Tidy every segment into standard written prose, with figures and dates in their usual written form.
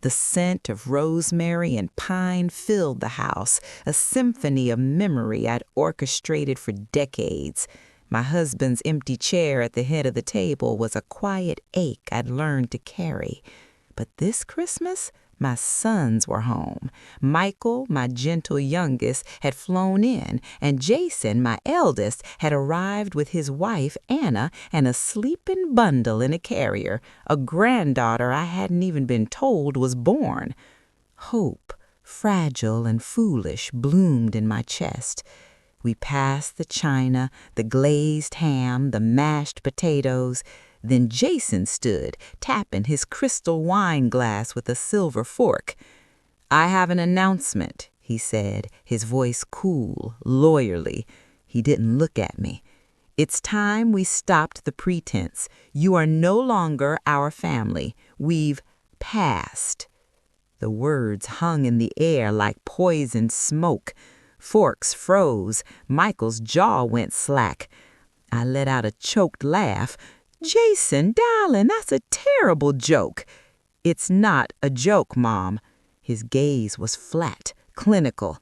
The scent of rosemary and pine filled the house, a symphony of memory I'd orchestrated for decades. My husband's empty chair at the head of the table was a quiet ache I'd learned to carry. But this Christmas, my sons were home. Michael, my gentle youngest, had flown in, and Jason, my eldest, had arrived with his wife, Anna, and a sleeping bundle in a carrier, a granddaughter I hadn't even been told was born. Hope, fragile and foolish, bloomed in my chest. We passed the china, the glazed ham, the mashed potatoes. Then Jason stood, tapping his crystal wine glass with a silver fork. "I have an announcement," he said, his voice cool, lawyerly. He didn't look at me. "It's time we stopped the pretense. You are no longer our family. We've passed." The words hung in the air like poisoned smoke. Forks froze. Michael's jaw went slack. I let out a choked laugh. "Jason, darling, that's a terrible joke." "It's not a joke, Mom." His gaze was flat, clinical.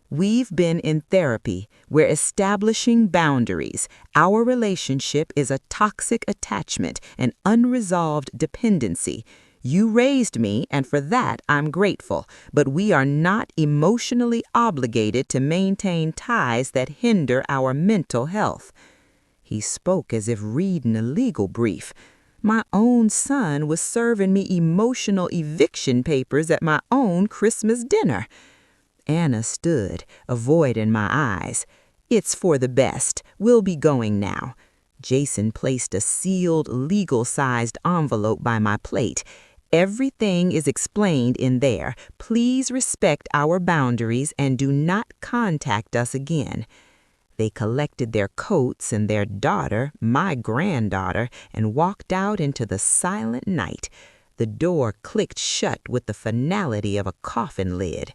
"We've been in therapy. We're establishing boundaries. Our relationship is a toxic attachment, an unresolved dependency. You raised me, and for that I'm grateful, but we are not emotionally obligated to maintain ties that hinder our mental health." He spoke as if reading a legal brief. My own son was serving me emotional eviction papers at my own Christmas dinner. Anna stood, avoiding my eyes. "It's for the best. We'll be going now." Jason placed a sealed, legal-sized envelope by my plate. "Everything is explained in there. Please respect our boundaries and do not contact us again." They collected their coats and their daughter, my granddaughter, and walked out into the silent night. The door clicked shut with the finality of a coffin lid.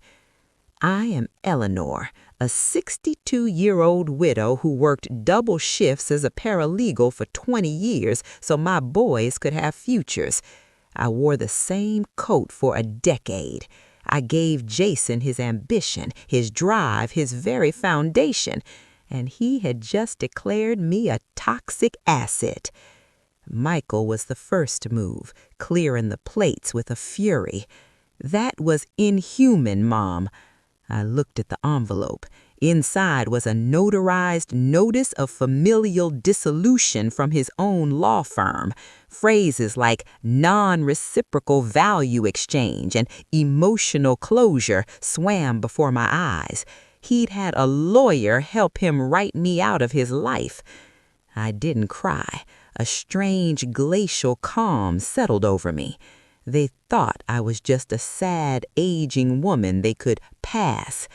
I am Eleanor, a 62-year-old widow who worked double shifts as a paralegal for 20 years so my boys could have futures. I wore the same coat for a decade. I gave Jason his ambition, his drive, his very foundation, and he had just declared me a toxic asset. Michael was the first to move, clearing the plates with a fury. "That was inhuman, Mom." I looked at the envelope. Inside was a notarized notice of familial dissolution from his own law firm. Phrases like non-reciprocal value exchange and emotional closure swam before my eyes. He'd had a lawyer help him write me out of his life. I didn't cry. A strange glacial calm settled over me. They thought I was just a sad, aging woman they could pass.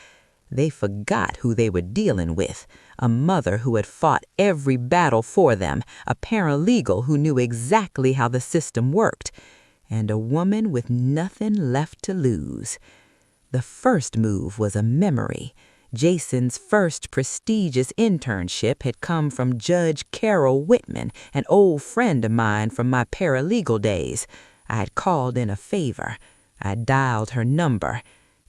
They forgot who they were dealing with, a mother who had fought every battle for them, a paralegal who knew exactly how the system worked, and a woman with nothing left to lose. The first move was a memory. Jason's first prestigious internship had come from Judge Carol Whitman, an old friend of mine from my paralegal days. I had called in a favor. I dialed her number.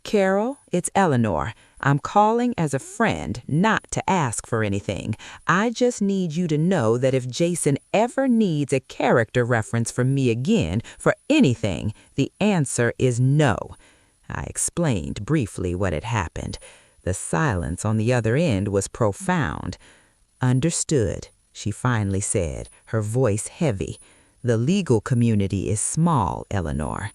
"Carol, it's Eleanor. I'm calling as a friend, not to ask for anything. I just need you to know that if Jason ever needs a character reference from me again for anything, the answer is no." I explained briefly what had happened. The silence on the other end was profound. "Understood," she finally said, her voice heavy. "The legal community is small, Eleanor."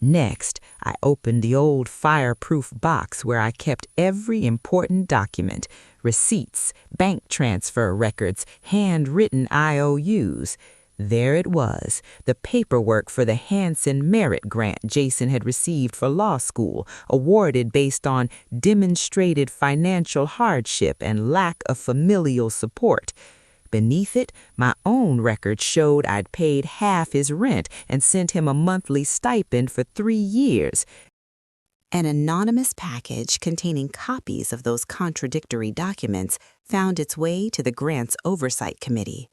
Next, I opened the old fireproof box where I kept every important document, receipts, bank transfer records, handwritten IOUs. There it was, the paperwork for the Hansen Merit Grant Jason had received for law school, awarded based on demonstrated financial hardship and lack of familial support. Beneath it, my own record showed I'd paid half his rent and sent him a monthly stipend for 3 years. An anonymous package containing copies of those contradictory documents found its way to the Grants Oversight Committee.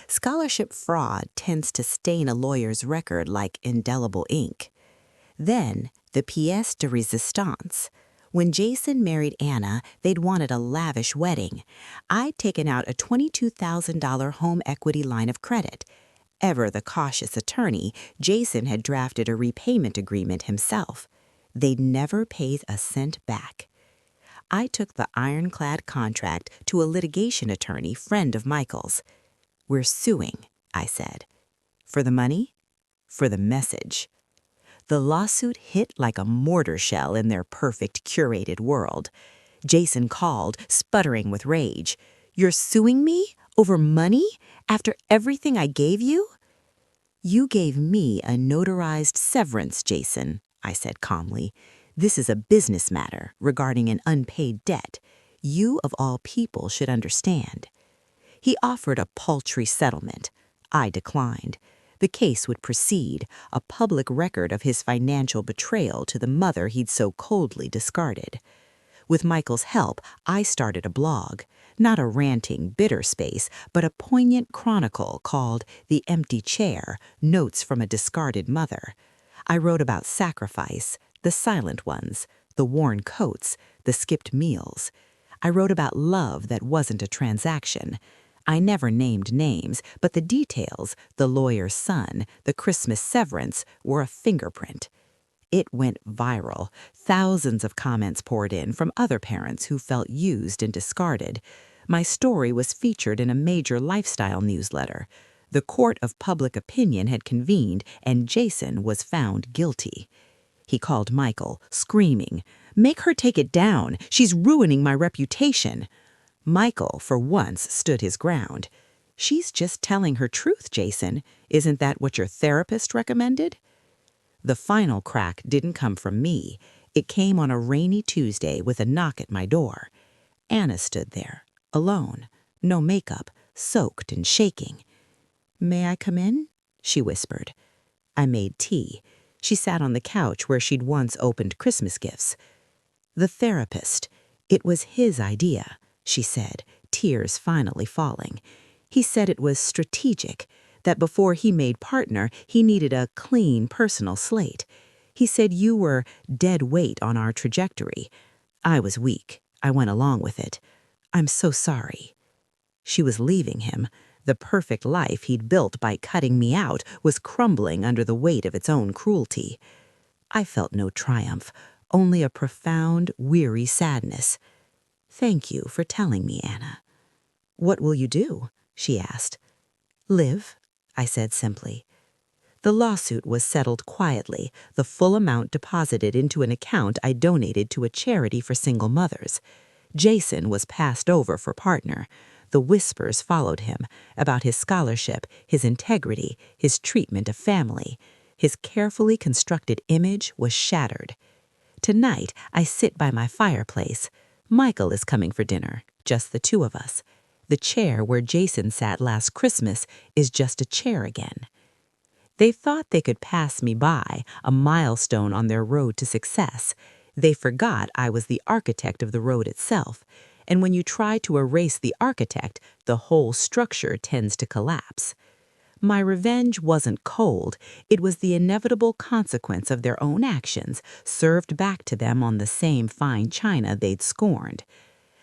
Scholarship fraud tends to stain a lawyer's record like indelible ink. Then, the pièce de résistance. When Jason married Anna, they'd wanted a lavish wedding. I'd taken out a $22,000 home equity line of credit. Ever the cautious attorney, Jason had drafted a repayment agreement himself. They'd never paid a cent back. I took the ironclad contract to a litigation attorney friend of Michael's. "We're suing," I said. "For the money? For the message." The lawsuit hit like a mortar shell in their perfect, curated world. Jason called, sputtering with rage. "You're suing me? Over money? After everything I gave you?" "You gave me a notarized severance, Jason," I said calmly. "This is a business matter regarding an unpaid debt. You, of all people, should understand." He offered a paltry settlement. I declined. The case would proceed, a public record of his financial betrayal to the mother he'd so coldly discarded. With Michael's help, I started a blog, not a ranting, bitter space, but a poignant chronicle called The Empty Chair, Notes from a Discarded Mother. I wrote about sacrifice, the silent ones, the worn coats, the skipped meals. I wrote about love that wasn't a transaction. I never named names, but the details, the lawyer's son, the Christmas severance, were a fingerprint. It went viral. Thousands of comments poured in from other parents who felt used and discarded. My story was featured in a major lifestyle newsletter. The court of public opinion had convened, and Jason was found guilty. He called Michael, screaming, "Make her take it down. She's ruining my reputation." Michael, for once, stood his ground. "She's just telling her truth, Jason. Isn't that what your therapist recommended?" The final crack didn't come from me. It came on a rainy Tuesday with a knock at my door. Anna stood there, alone, no makeup, soaked and shaking. "May I come in?" she whispered. I made tea. She sat on the couch where she'd once opened Christmas gifts. "The therapist. It was his idea," she said, tears finally falling. "He said it was strategic, that before he made partner, he needed a clean personal slate. He said you were dead weight on our trajectory. I was weak. I went along with it. I'm so sorry." She was leaving him. The perfect life he'd built by cutting me out was crumbling under the weight of its own cruelty. I felt no triumph, only a profound, weary sadness. "Thank you for telling me, Anna." "What will you do?" she asked. "Live," I said simply. The lawsuit was settled quietly, the full amount deposited into an account I donated to a charity for single mothers. Jason was passed over for partner. The whispers followed him about his scholarship, his integrity, his treatment of family. His carefully constructed image was shattered. Tonight, I sit by my fireplace. Michael is coming for dinner, just the two of us. The chair where Jason sat last Christmas is just a chair again. They thought they could pass me by, a milestone on their road to success. They forgot I was the architect of the road itself, and when you try to erase the architect, the whole structure tends to collapse. My revenge wasn't cold. It was the inevitable consequence of their own actions, served back to them on the same fine china they'd scorned.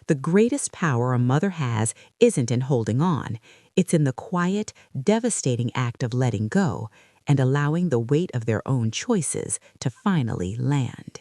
The greatest power a mother has isn't in holding on. It's in the quiet, devastating act of letting go and allowing the weight of their own choices to finally land.